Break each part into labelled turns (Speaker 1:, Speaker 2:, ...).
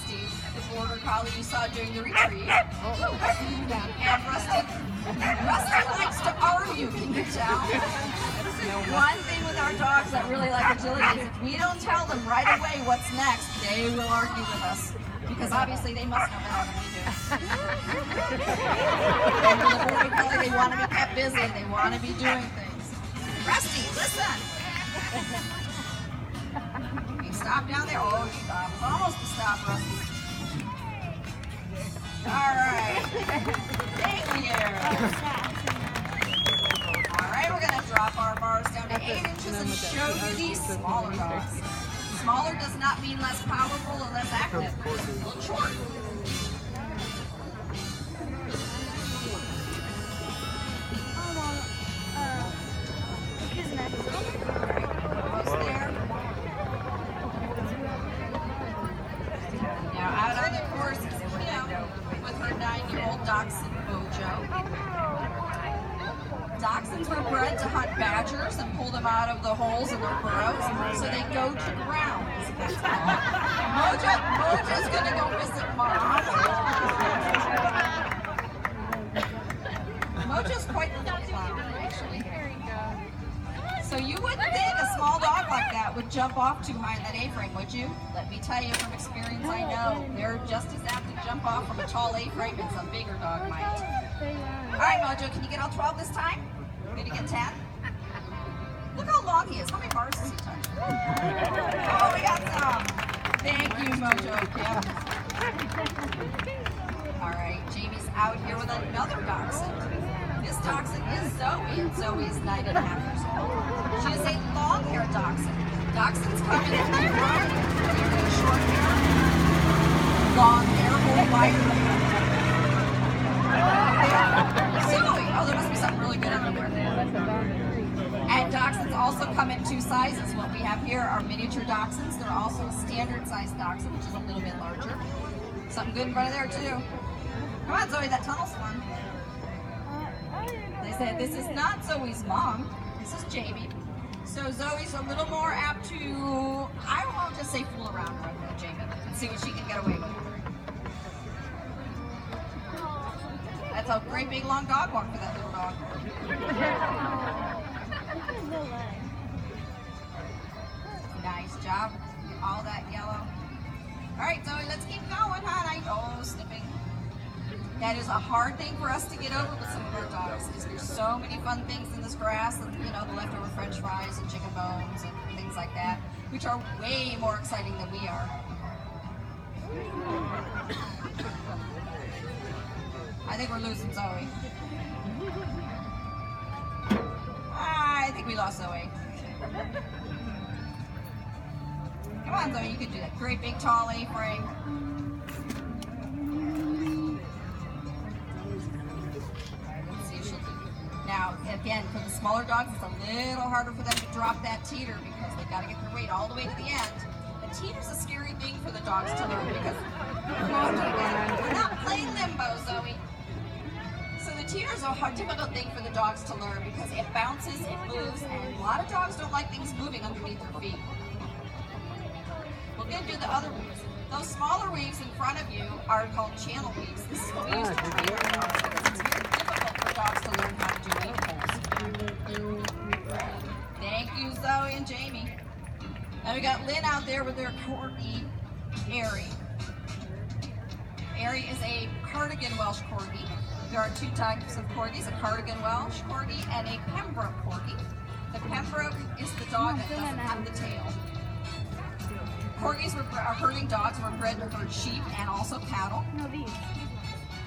Speaker 1: Rusty, the border collie you saw during the retreat. And Rusty likes to argue, can you tell? One thing with our dogs that really like agility is if we don't tell them right away what's next, they will argue with us. Because obviously they must know better than we do. And with the border collie, they want to be kept busy. They want to be doing things. Rusty, listen. Okay, stop down there. Oh, stop. It's almost a stop, Rusty. All right. Thank you. All right, we're going to drop our bars down to 8 inches and show you these smaller dogs. Smaller does not mean less powerful or less active. It's a little short. Now out on the course is Kim with her 9-year-old dachshund Mojo. Dachshunds were bred to hunt badgers and pull them out of the holes in their burrows, so they go to ground. Mojo's gonna go visit Mom. Mojo's quite the little clown, actually. So you wouldn't think a small dog like that would jump off too high in that A-frame, would you? Let me tell you from experience, I know they're just as apt to jump off from a tall A-frame as a bigger dog might. All right, Mojo, can you get all 12 this time? Did you get 10? Look how long he is. How many bars does he touch? Oh, we got some. Thank you, Mojo. Yeah. All right, Jamie's out here with another dachshund. This dachshund is Zoe, and Zoe's 9.5 years old. She is a long-haired dachshund. Dachshunds come in three varieties. Short hair, long hair, or wire hair. Zoe. Oh, there must be something really good everywhere. And dachshunds also come in 2 sizes. What we have here are miniature dachshunds. They're also a standard-sized dachshund, which is a little bit larger. Something good in front of there, too. Come on, Zoe, that tunnel's fun. They said this is not Zoe's mom. This is Jamie. So Zoe's a little more apt to, I won't just say fool around with Jamie and see what she can get away with. That's a great big long dog walk for that little dog. Nice job. All that yellow. All right, Zoe, let's keep going, hon. Oh, snipping. That is a hard thing for us to get over with some of our dogs, because there's so many fun things in this grass, and the leftover French fries and chicken bones and things like that, which are way more exciting than we are. I think we're losing Zoe. I think we lost Zoe. Come on, Zoe, you can do that. Great big tall A-frame. Now, again, for the smaller dogs, it's a little harder for them to drop that teeter because they've got to get their weight all the way to the end. The teeter's a scary thing for the dogs to learn because we're not playing limbo, Zoe. So the teeter's a difficult thing for the dogs to learn because it bounces, it moves, and a lot of dogs don't like things moving underneath their feet. We're going to do the other weaves. Those smaller weaves in front of you are called channel weaves. This is what we use to train our dogs because it's very difficult for dogs to learn how to do weave holes. Thank you, Zoe and Jamie. And we got Lynn out there with their corgi, Airy. Airy is a cardigan Welsh corgi. There are 2 types of corgis, a cardigan Welsh corgi and a Pembroke corgi. The Pembroke is the dog that doesn't have the tail. Corgis are herding dogs, were bred to herd sheep and also cattle.
Speaker 2: No, these.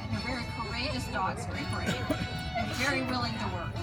Speaker 1: And they're very courageous dogs, very brave, and very willing to work.